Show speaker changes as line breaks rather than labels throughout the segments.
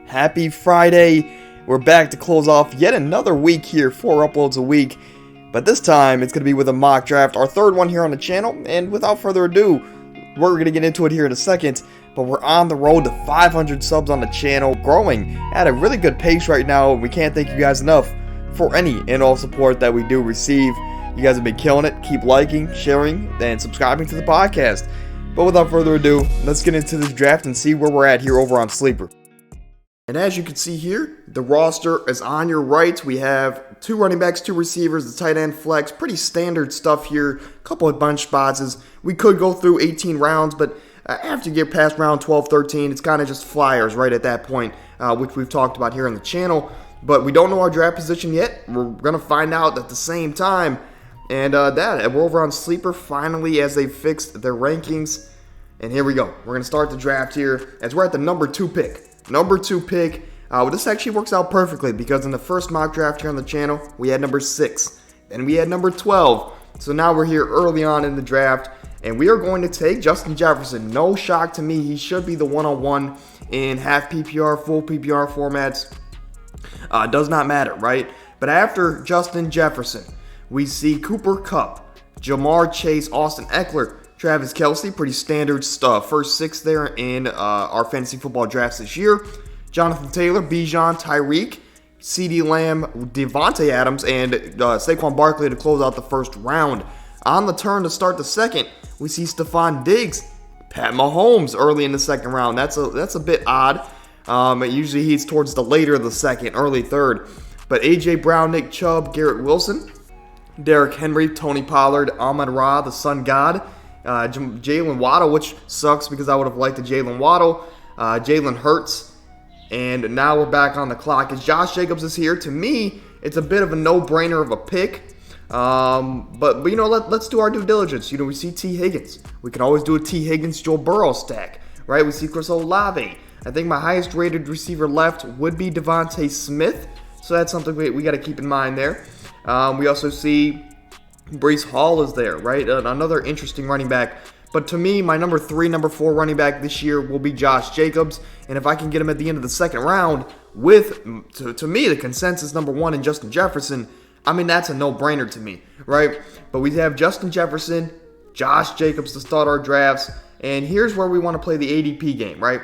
Happy Friday. We're back to close off yet another week here, 4 uploads a week. But this time, it's going to be with a mock draft, our third one here on the channel. And without further ado, we're going to get into it here in a second. But we're on the road to 500 subs on the channel, growing at a really good pace right now. We can't thank you guys enough for any and all support that we do receive. You guys have been killing it. Keep liking, sharing, and subscribing to the podcast. But without further ado, let's get into this draft and see where we're at here over on Sleeper. And as you can see here, the roster is on your right. We have 2 running backs, 2 receivers, the tight end flex. Pretty standard stuff here. A couple of bunch spots. We could go through 18 rounds, but after you get past round 12, 13, it's kind of just flyers right at that point, which we've talked about here on the channel. But we don't know our draft position yet. We're going to find out at the same time. And we're over on Sleeper finally as they fixed their rankings. And here we go. We're going to start the draft here as we're at the number 2 pick. Number 2 pick. This actually works out perfectly because in the first mock draft here on the channel, we had number 6. Then we had number 12. So now we're here early on in the draft. And we are going to take Justin Jefferson. No shock to me. He should be the one-on-one in half PPR, full PPR formats. Does not matter, right? But after Justin Jefferson, we see Cooper Kupp, Ja'Marr Chase, Austin Eckler, Travis Kelce. Pretty standard stuff. First 6 there in our fantasy football drafts this year. Jonathan Taylor, Bijan, Tyreek, CeeDee Lamb, Devontae Adams, and Saquon Barkley to close out the first round. On the turn to start the second, we see Stephon Diggs, Pat Mahomes early in the second round. That's a bit odd. Usually he's towards the later of the second, early third. But A.J. Brown, Nick Chubb, Garrett Wilson, Derrick Henry, Tony Pollard, Amon-Ra, the Sun God, Jalen Waddle, which sucks because I would have liked a Jalen Waddle, Jalen Hurts, and now we're back on the clock as Josh Jacobs is here. To me, it's a bit of a no-brainer of a pick, but you know, let's do our due diligence. You know, we see T. Higgins. We can always do a T. Higgins, Joe Burrow stack, right? We see Chris Olave. I think my highest-rated receiver left would be Devontae Smith, so that's something we got to keep in mind there. We also see Breece Hall is there, right? Another interesting running back. But to me, my number 3, number 4 running back this year will be Josh Jacobs. And if I can get him at the end of the second round with, to me, the consensus number 1 in Justin Jefferson, I mean, that's a no-brainer to me, right? But we have Justin Jefferson, Josh Jacobs to start our drafts. And here's where we want to play the ADP game, right?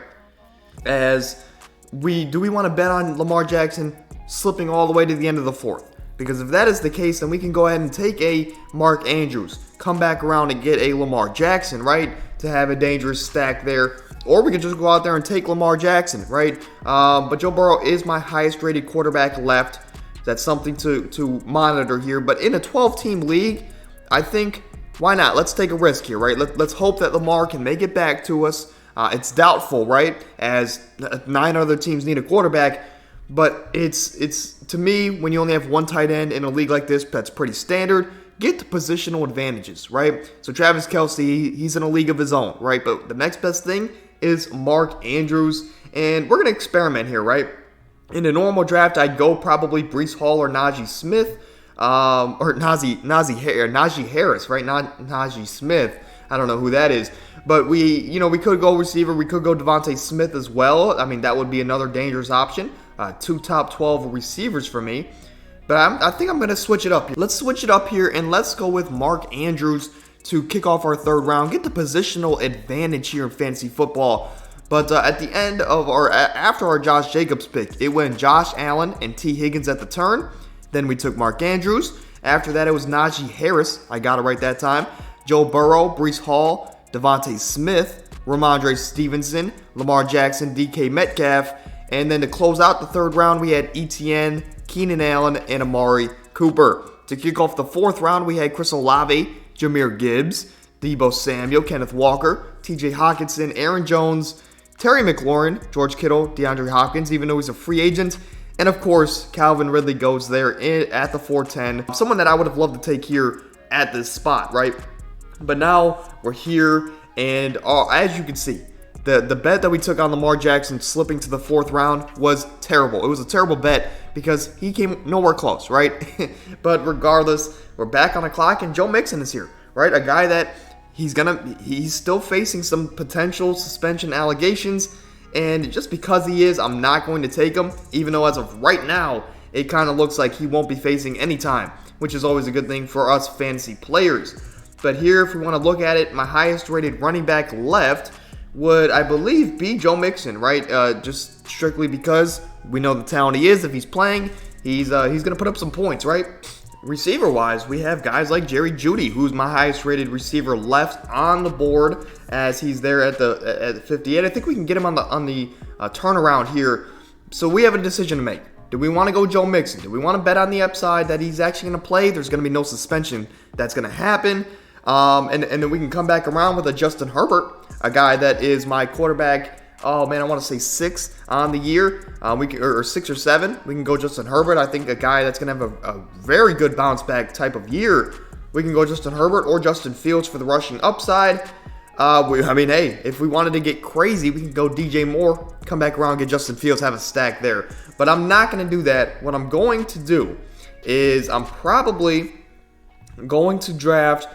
Do we want to bet on Lamar Jackson slipping all the way to the end of the 4th? Because if that is the case, then we can go ahead and take a Mark Andrews, come back around and get a Lamar Jackson, right? To have a dangerous stack there. Or we could just go out there and take Lamar Jackson, right? But Joe Burrow is my highest rated quarterback left. That's something to monitor here. But in a 12-team league, I think, why not? Let's take a risk here, right? Let's hope that Lamar can make it back to us. It's doubtful, right? As 9 other teams need a quarterback. But it's to me, when you only have 1 tight end in a league like this, that's pretty standard. Get the positional advantages, right? So Travis Kelce, he's in a league of his own, right? But the next best thing is Mark Andrews. And we're going to experiment here, right? In a normal draft, I'd go probably Breece Hall or Najee Smith. Or Najee Harris, right? Not Najee Smith. I don't know who that is. But we could go receiver. We could go Devontae Smith as well. I mean, that would be another dangerous option. 2 top 12 receivers for me. But I think I'm going to switch it up. Let's switch it up here and let's go with Mark Andrews to kick off our third round. Get the positional advantage here in fantasy football. But at the end of after our Josh Jacobs pick, it went Josh Allen and T. Higgins at the turn. Then we took Mark Andrews. After that, it was Najee Harris. I got it right that time. Joe Burrow, Breece Hall, Devontae Smith, Ramondre Stevenson, Lamar Jackson, DK Metcalf. And then to close out the third round, we had ETN, Keenan Allen, and Amari Cooper. To kick off the 4th round, we had Chris Olave, Jahmyr Gibbs, Deebo Samuel, Kenneth Walker, TJ Hockenson, Aaron Jones, Terry McLaurin, George Kittle, DeAndre Hopkins, even though he's a free agent. And of course, Calvin Ridley goes there at the 410. Someone that I would have loved to take here at this spot, right? But now we're here, and as you can see, the bet that we took on Lamar Jackson slipping to the 4th round was terrible. It was a terrible bet because he came nowhere close, right? But regardless, we're back on the clock, and Joe Mixon is here, right? A guy that he's still facing some potential suspension allegations, And just because he is, I'm not going to take him, even though as of right now, it kind of looks like he won't be facing any time, which is always a good thing for us fantasy players. But here, if we want to look at it, my highest rated running back left would, I believe, be Joe Mixon, right? Just strictly because we know the talent he is. If he's playing, he's going to put up some points, right? Receiver-wise, we have guys like Jerry Jeudy, who's my highest-rated receiver left on the board, as he's there at the 58. I think we can get him on the turnaround here. So we have a decision to make. Do we want to go Joe Mixon? Do we want to bet on the upside that he's actually going to play? There's going to be no suspension that's going to happen. And then we can come back around with a Justin Herbert, a guy that is my quarterback. Oh man, I want to say 6 on the year. Or 6 or 7. We can go Justin Herbert. I think a guy that's going to have a very good bounce back type of year. We can go Justin Herbert or Justin Fields for the rushing upside. Hey, if we wanted to get crazy, we can go DJ Moore, come back around, get Justin Fields, have a stack there. But I'm not going to do that. What I'm going to do is I'm probably going to draft.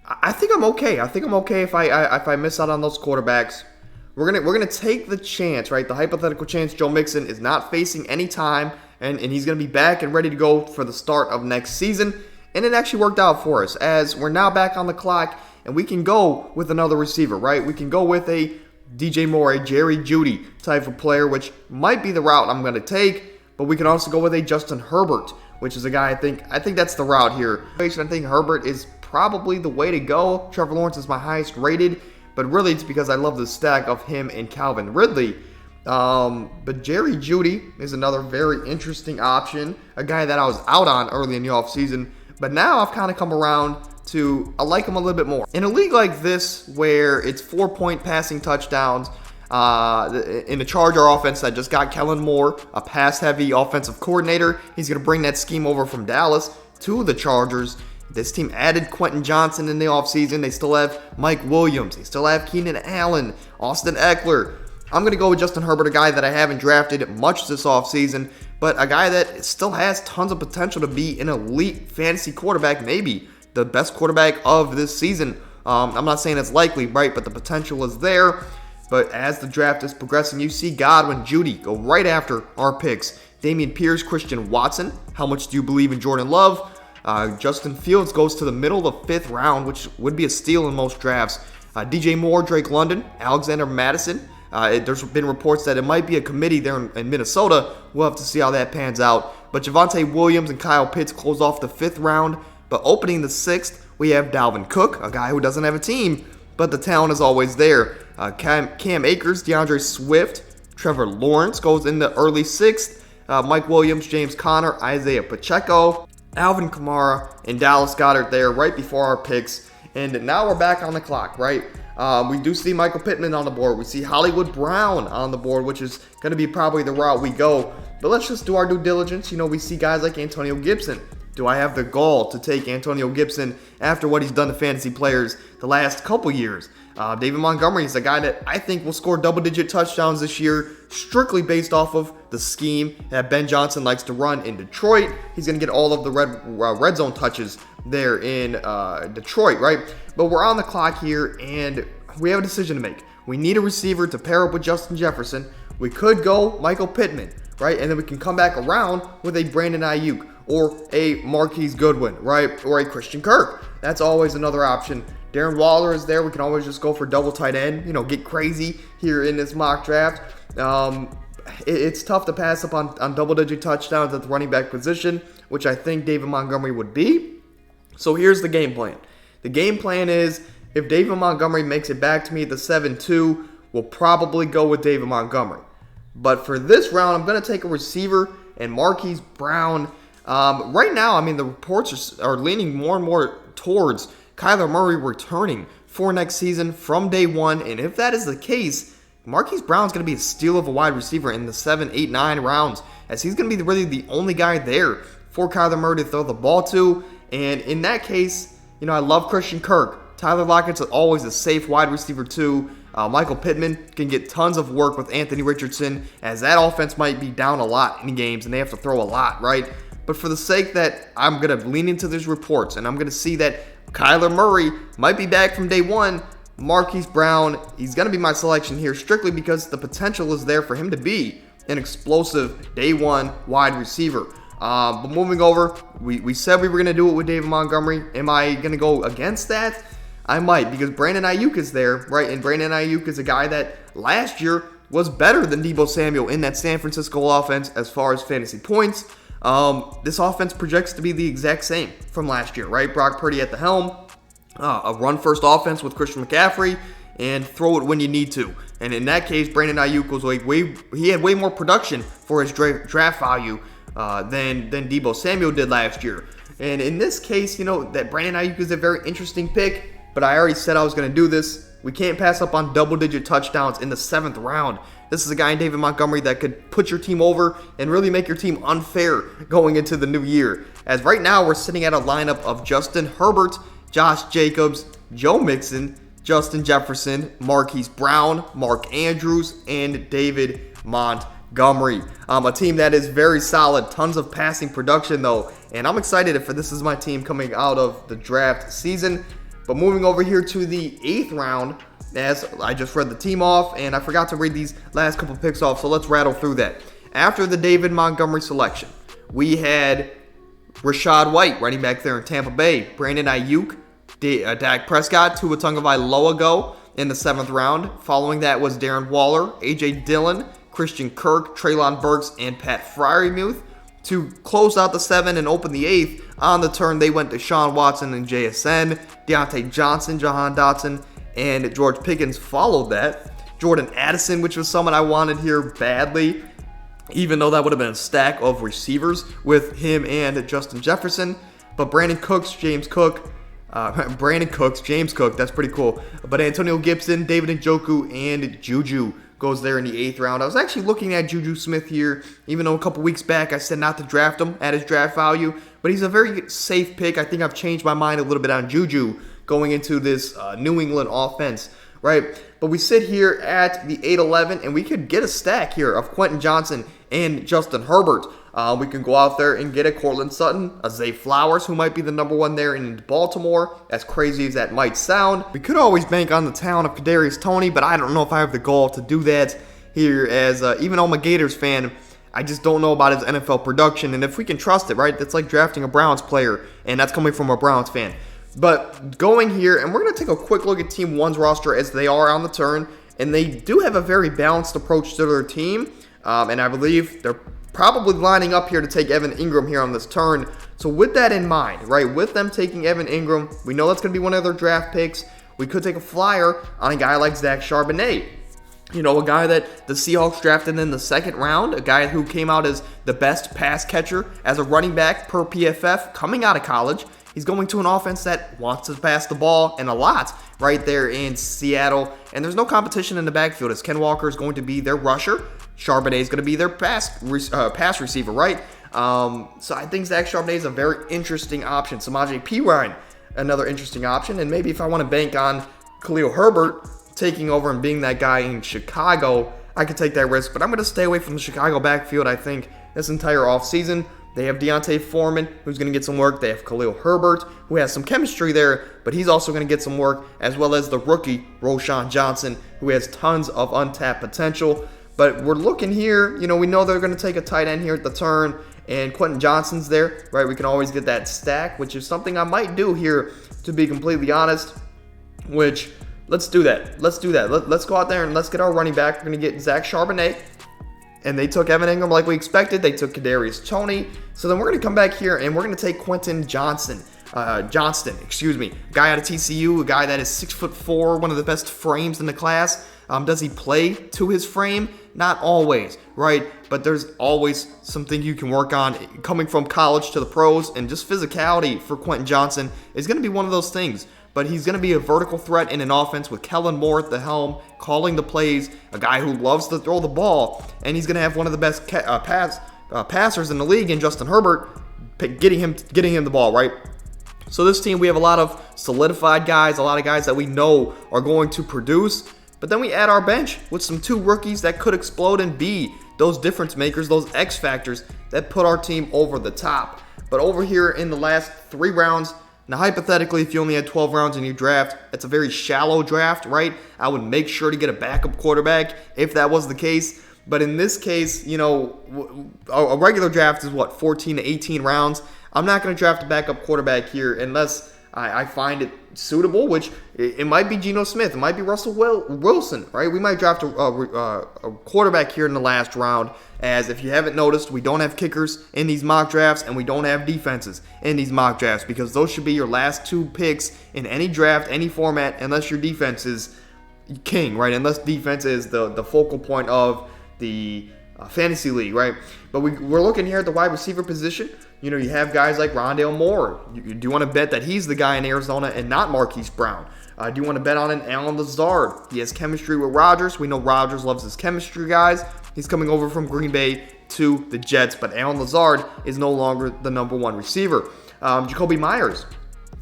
I think I'm okay. I think I'm okay if I miss out on those quarterbacks. We're gonna take the chance, right? The hypothetical chance Joe Mixon is not facing any time, and he's gonna be back and ready to go for the start of next season. And it actually worked out for us, as we're now back on the clock, and we can go with another receiver, right? We can go with a DJ Moore, a Jerry Jeudy type of player, which might be the route I'm gonna take. But we can also go with a Justin Herbert, which is a guy I think that's the route here. I think Herbert is probably the way to go. Trevor Lawrence is my highest rated. But really, it's because I love the stack of him and Calvin Ridley. But Jerry Jeudy is another very interesting option. A guy that I was out on early in the offseason. But now I've kind of come around to, I like him a little bit more. In a league like this, where it's 4-point passing touchdowns, in the Charger offense that just got Kellen Moore, a pass-heavy offensive coordinator, he's going to bring that scheme over from Dallas to the Chargers. This team added Quentin Johnson in the offseason. They still have Mike Williams. They still have Keenan Allen, Austin Eckler. I'm going to go with Justin Herbert, a guy that I haven't drafted much this offseason, but a guy that still has tons of potential to be an elite fantasy quarterback, maybe the best quarterback of this season. I'm not saying it's likely, right, but the potential is there. But as the draft is progressing, you see Godwin, Jeudy go right after our picks. Dameon Pierce, Christian Watson. How much do you believe in Jordan Love? Justin Fields goes to the middle of the 5th round, which would be a steal in most drafts. DJ Moore, Drake London, Alexander Madison. There's been reports that it might be a committee there in Minnesota. We'll have to see how that pans out. But Javonte Williams and Kyle Pitts close off the 5th round. But opening the 6th, we have Dalvin Cook, a guy who doesn't have a team, but the talent is always there. Cam Akers, DeAndre Swift, Trevor Lawrence goes in the early 6th. Mike Williams, James Conner, Isaiah Pacheco, Alvin Kamara, and Dallas Goedert there right before our picks. And now we're back on the clock, right? We do see Michael Pittman on the board. We see Hollywood Brown on the board, which is going to be probably the route we go. But let's just do our due diligence. You know, we see guys like Antonio Gibson. Do I have the gall to take Antonio Gibson after what he's done to fantasy players the last couple years? David Montgomery is a guy that I think will score double-digit touchdowns this year, strictly based off of the scheme that Ben Johnson likes to run in Detroit. He's going to get all of the red zone touches there in Detroit, right? But we're on the clock here, and we have a decision to make. We need a receiver to pair up with Justin Jefferson. We could go Michael Pittman, right? And then we can come back around with a Brandon Ayuk or a Marquise Goodwin, right? Or a Christian Kirk. That's always another option. Darren Waller is there. We can always just go for double tight end, get crazy here in this mock draft. It's tough to pass up on double-digit touchdowns at the running back position, which I think David Montgomery would be. So here's the game plan. The game plan is, if David Montgomery makes it back to me at the 7-2, we'll probably go with David Montgomery. But for this round, I'm going to take a receiver and Marquise Brown. Right now, the reports are leaning more and more towards Kyler Murray returning for next season from day one. And if that is the case, Marquise Brown's going to be a steal of a wide receiver in the 7, 8, 9 rounds, as he's going to be really the only guy there for Kyler Murray to throw the ball to. And in that case, I love Christian Kirk. Tyler Lockett's always a safe wide receiver too. Michael Pittman can get tons of work with Anthony Richardson, as that offense might be down a lot in games and they have to throw a lot, right? But for the sake that I'm going to lean into these reports and I'm going to see that Kyler Murray might be back from day one, Marquise Brown, he's going to be my selection here strictly because the potential is there for him to be an explosive day one wide receiver. But moving over, we said we were going to do it with David Montgomery. Am I going to go against that? I might, because Brandon Aiyuk is there, right? And Brandon Aiyuk is a guy that last year was better than Deebo Samuel in that San Francisco offense as far as fantasy points. This offense projects to be the exact same from last year, right? Brock Purdy at the helm, a run-first offense with Christian McCaffrey, and throw it when you need to. And in that case, Brandon Aiyuk was he had way more production for his draft value than Deebo Samuel did last year. And in this case, that Brandon Aiyuk is a very interesting pick, but I already said I was going to do this. We can't pass up on double-digit touchdowns in the 7th round. This is a guy in David Montgomery that could put your team over and really make your team unfair going into the new year. As right now, we're sitting at a lineup of Justin Herbert, Josh Jacobs, Joe Mixon, Justin Jefferson, Marquise Brown, Mark Andrews, and David Montgomery. A team that is very solid. Tons of passing production, though. And I'm excited if this is my team coming out of the draft season. But moving over here to the 8th round, as I just read the team off, and I forgot to read these last couple picks off, so let's rattle through that. After the David Montgomery selection, we had Rachaad White, running back there in Tampa Bay, Brandon Aiyuk, Dak Prescott, Tua Tagovailoa go in the 7th round. Following that was Darren Waller, A.J. Dillon, Christian Kirk, Treylon Burks, and Pat Freiermuth. To close out the 7 and open the 8th, on the turn they went to Deshaun Watson and JSN, Deontay Johnson, Jahan Dotson, and George Pickens followed that. Jordan Addison, which was someone I wanted here badly, even though that would have been a stack of receivers with him and Justin Jefferson. But James Cook, that's pretty cool. But Antonio Gibson, David Njoku, and Juju goes there in the 8th round. I was actually looking at Juju Smith here, even though a couple weeks back I said not to draft him at his draft value. But he's a very safe pick. I think I've changed my mind a little bit on Juju going into this New England offense, right? But we sit here at the 8-11, and we could get a stack here of Quentin Johnson and Justin Herbert. We can go out there and get a Courtland Sutton, a Zay Flowers, who might be the number 1 there in Baltimore, as crazy as that might sound. We could always bank on the talent of Kadarius Toney, but I don't know if I have the gall to do that here, as even though I'm a Gators fan, I just don't know about his NFL production, and if we can trust it, right? That's like drafting a Browns player, and that's coming from a Browns fan. But going here, and we're going to take a quick look at Team 1's roster as they are on the turn, and they do have a very balanced approach to their team, and I believe they're probably lining up here to take Evan Ingram here on this turn. So with that in mind, right, with them taking Evan Ingram, we know that's going to be one of their draft picks. We could take a flyer on a guy like Zach Charbonnet. A guy that the Seahawks drafted in the 2nd round, a guy who came out as the best pass catcher as a running back per PFF coming out of college. He's going to an offense that wants to pass the ball, and a lot right there in Seattle. And there's no competition in the backfield, as Ken Walker is going to be their rusher. Charbonnet is going to be their pass receiver, right? So I think Zach Charbonnet is a very interesting option. Samaje Perine, another interesting option. And maybe if I want to bank on Khalil Herbert taking over and being that guy in Chicago, I could take that risk. But I'm going to stay away from the Chicago backfield, I think, this entire offseason. They have D'Onta Foreman, who's going to get some work. They have Khalil Herbert, who has some chemistry there, but he's also going to get some work, as well as the rookie, Roschon Johnson, who has tons of untapped potential. But we're looking here, we know they're going to take a tight end here at the turn, and Quentin Johnson's there, right? We can always get that stack, which is something I might do here, to be completely honest, which, let's do that. Let's go out there and let's get our running back. We're going to get Zach Charbonnet. And they took Evan Ingram like we expected. They took Kadarius Toney. So then we're going to come back here and we're going to take Quentin Johnston, guy out of TCU, a guy that is 6'4", one of the best frames in the class. Does he play to his frame? Not always, right? But there's always something you can work on coming from college to the pros, and just physicality for Quentin Johnston is going to be one of those things. But he's going to be a vertical threat in an offense with Kellen Moore at the helm, calling the plays, a guy who loves to throw the ball, and he's going to have one of the best passers in the league in Justin Herbert, getting him the ball, right? So this team, we have a lot of solidified guys, a lot of guys that we know are going to produce, but then we add our bench with some 2 rookies that could explode and be those difference makers, those X factors that put our team over the top. But over here in the last 3 rounds, Now, hypothetically, if you only had 12 rounds in your draft, it's a very shallow draft, right? I would make sure to get a backup quarterback if that was the case. But in this case, a regular draft is 14 to 18 rounds. I'm not going to draft a backup quarterback here unless I find it suitable, which it might be Geno Smith. It might be Russell Wilson, right? We might draft a quarterback here in the last round, as if you haven't noticed, we don't have kickers in these mock drafts, and we don't have defenses in these mock drafts, because those should be your last 2 picks in any draft, any format, unless your defense is king, right? Unless defense is the focal point of the fantasy league, right? But we're looking here at the wide receiver position. You have guys like Rondale Moore. Do you want to bet that he's the guy in Arizona and not Marquise Brown? Do you want to bet on an Allen Lazard? He has chemistry with Rodgers. We know Rodgers loves his chemistry guys. He's coming over from Green Bay to the Jets, but Allen Lazard is no longer the number 1 receiver. Jakobi Meyers,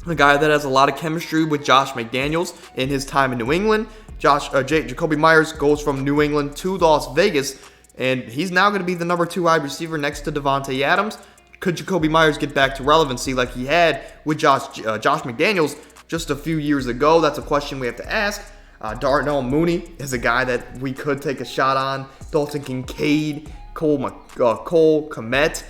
a guy that has a lot of chemistry with Josh McDaniels in his time in New England. Jakobi Meyers goes from New England to Las Vegas, and he's now going to be the number 2 wide receiver next to Davante Adams. Could Jakobi Meyers get back to relevancy like he had with Josh McDaniels just a few years ago? That's a question we have to ask. Darnell Mooney is a guy that we could take a shot on. Dalton Kincaid, Cole Kmet,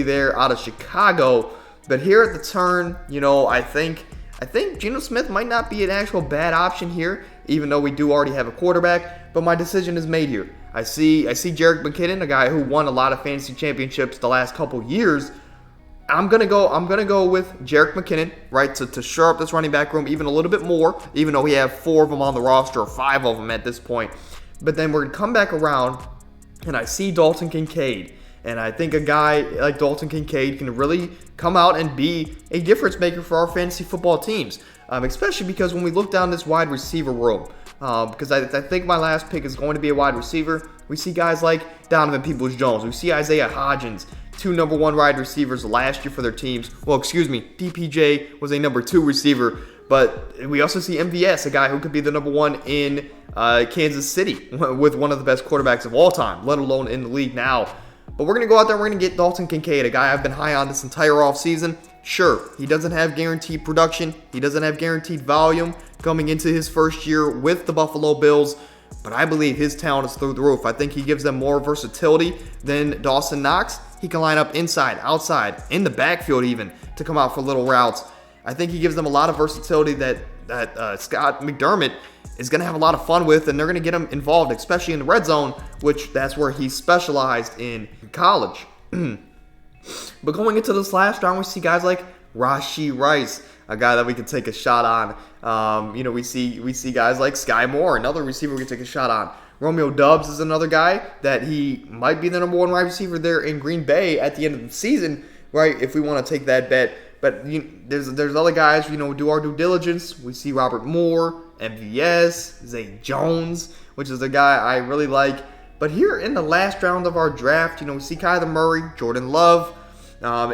there out of Chicago. But here at the turn, I think Geno Smith might not be an actual bad option here, even though we do already have a quarterback. But my decision is made here. I see Jerick McKinnon, a guy who won a lot of fantasy championships the last couple years. I'm gonna go with Jerick McKinnon, right, to shore up this running back room even a little bit more, even though we have 4 of them on the roster, or 5 of them at this point. But then we're gonna come back around, and I see Dalton Kincaid, and I think a guy like Dalton Kincaid can really come out and be a difference maker for our fantasy football teams, especially because when we look down this wide receiver room, because I think my last pick is going to be a wide receiver. We see guys like Donovan Peoples-Jones. We see Isaiah Hodgins, 2 number 1 wide receivers last year for their teams. Well, excuse me, DPJ was a number 2 receiver. But we also see MVS, a guy who could be the number 1 in Kansas City with one of the best quarterbacks of all time, let alone in the league now. But we're going to go out there, we're going to get Dalton Kincaid, a guy I've been high on this entire offseason. Sure, he doesn't have guaranteed production. He doesn't have guaranteed volume coming into his first year with the Buffalo Bills, but I believe his talent is through the roof. I think he gives them more versatility than Dawson Knox. He can line up inside, outside, in the backfield even, to come out for little routes. I think he gives them a lot of versatility that Scott McDermott is going to have a lot of fun with, and they're going to get him involved, especially in the red zone, which that's where he specialized in college. But going into this last round, we see guys like Rashee Rice, a guy that we could take a shot on. We see guys like Sky Moore, another receiver we could take a shot on. Romeo Doubs is another guy that he might be the number 1 wide receiver there in Green Bay at the end of the season, right, if we want to take that bet. But there's other guys, do our due diligence. We see Robert Moore, MVS, Zay Jones, which is a guy I really like. But here in the last round of our draft, we see Kyler Murray, Jordan Love.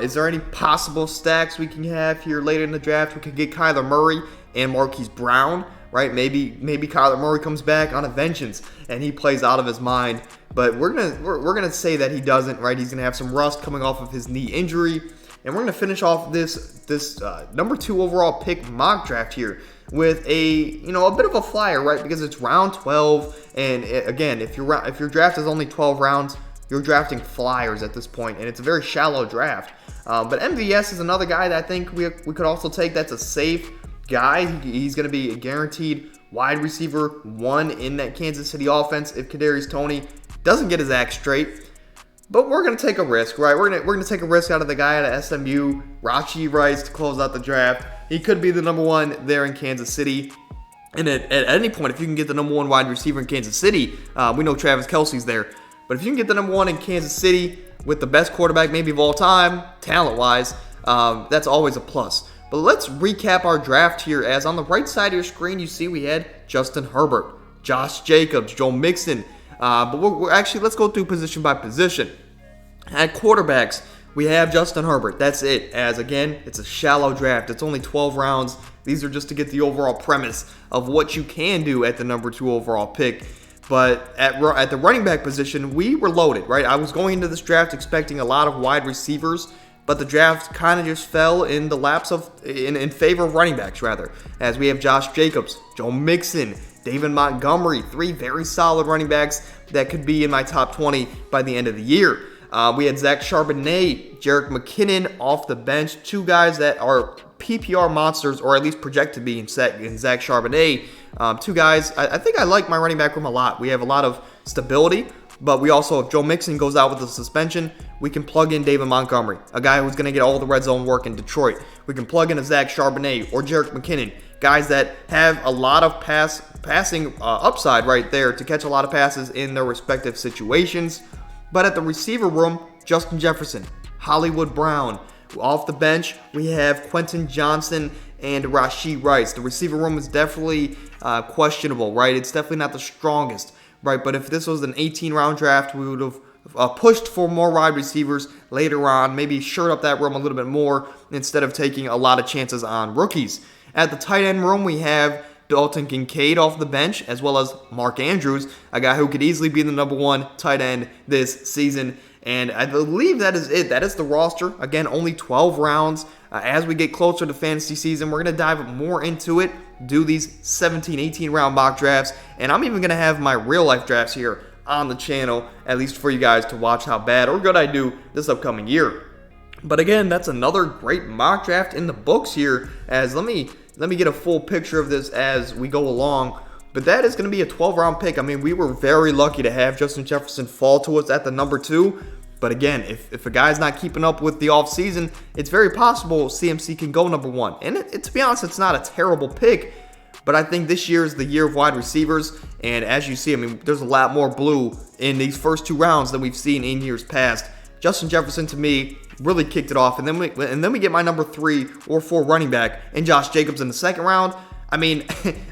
Is there any possible stacks we can have here later in the draft? We could get Kyler Murray and Marquise Brown, right? Maybe Kyler Murray comes back on a vengeance and he plays out of his mind. But we're gonna say that he doesn't, right? He's gonna have some rust coming off of his knee injury. And we're going to finish off this number 2 overall pick mock draft here with a bit of a flyer, right? Because it's round 12, and again, if your draft is only 12 rounds, you're drafting flyers at this point, and it's a very shallow draft. But MVS is another guy that I think we could also take. That's a safe guy. He's going to be a guaranteed wide receiver 1 in that Kansas City offense if Kadarius Toney doesn't get his act straight. But we're going to take a risk, right? We're going to take a risk out of the guy out of SMU, Rashee Rice, to close out the draft. He could be the number 1 there in Kansas City. And at any point, if you can get the number 1 wide receiver in Kansas City, we know Travis Kelce's there. But if you can get the number 1 in Kansas City with the best quarterback maybe of all time, talent-wise, that's always a plus. But let's recap our draft here, as on the right side of your screen, you see we had Justin Herbert, Josh Jacobs, Joe Mixon. But we're actually, let's go through position by position. At quarterbacks, we have Justin Herbert. That's it. As again, it's a shallow draft. It's only 12 rounds. These are just to get the overall premise of what you can do at the number 2 overall pick. But at the running back position, we were loaded, right? I was going into this draft expecting a lot of wide receivers but the draft kind of just fell in the laps of, in favor of running backs, rather, as we have Josh Jacobs, Joe Mixon, David Montgomery, 3 very solid running backs that could be in my top 20 by the end of the year. We had Zach Charbonnet, Jerick McKinnon off the bench, 2 guys that are PPR monsters, or at least project to be in Zach Charbonnet. 2 guys, I think I like my running back room a lot. We have a lot of stability, but we also, if Joe Mixon goes out with a suspension, we can plug in David Montgomery, a guy who's going to get all the red zone work in Detroit. We can plug in a Zach Charbonnet or Jerick McKinnon, guys that have a lot of passing upside right there to catch a lot of passes in their respective situations. But at the receiver room, Justin Jefferson, Hollywood Brown. Off the bench, we have Quentin Johnson and Rashee Rice. The receiver room is definitely questionable, right? It's definitely not the strongest, right? But if this was an 18-round draft, we would have pushed for more wide receivers later on, maybe shored up that room a little bit more instead of taking a lot of chances on rookies. At the tight end room, we have Dalton Kincaid off the bench, as well as Mark Andrews, a guy who could easily be the number 1 tight end this season. And I believe that is it. That is the roster. Again, only 12 rounds. As we get closer to fantasy season, we're going to dive more into it, do these 17, 18-round mock drafts, and I'm even going to have my real-life drafts here on the channel, at least for you guys to watch how bad or good I do this upcoming year. But again, that's another great mock draft in the books here, as let me get a full picture of this as we go along. But that is going to be a 12-round pick. I mean, we were very lucky to have Justin Jefferson fall to us at the number 2. But again, if a guy's not keeping up with the offseason, it's very possible CMC can go number 1. And to be honest, it's not a terrible pick. But I think this year is the year of wide receivers. And as you see, I mean, there's a lot more blue in these first 2 rounds than we've seen in years past. Justin Jefferson, to me, really kicked it off. And then we get my number 3 or 4 running back in Josh Jacobs in the second round. I mean,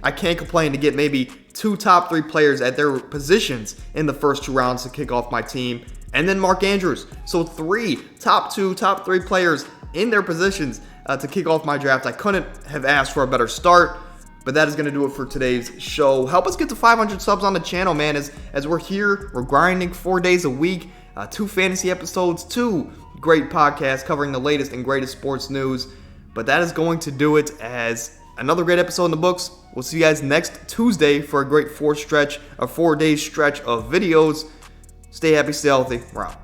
I can't complain to get maybe 2 top 3 players at their positions in the first 2 rounds to kick off my team. And then Mark Andrews. So 3 top 2, top 3 players in their positions to kick off my draft. I couldn't have asked for a better start. But that is going to do it for today's show. Help us get to 500 subs on the channel, man. As we're here, we're grinding 4 days a week. 2 fantasy episodes, 2 great podcasts covering the latest and greatest sports news. But that is going to do it as another great episode in the books. We'll see you guys next Tuesday for a great 4-day stretch of videos. Stay happy, stay healthy. We're out.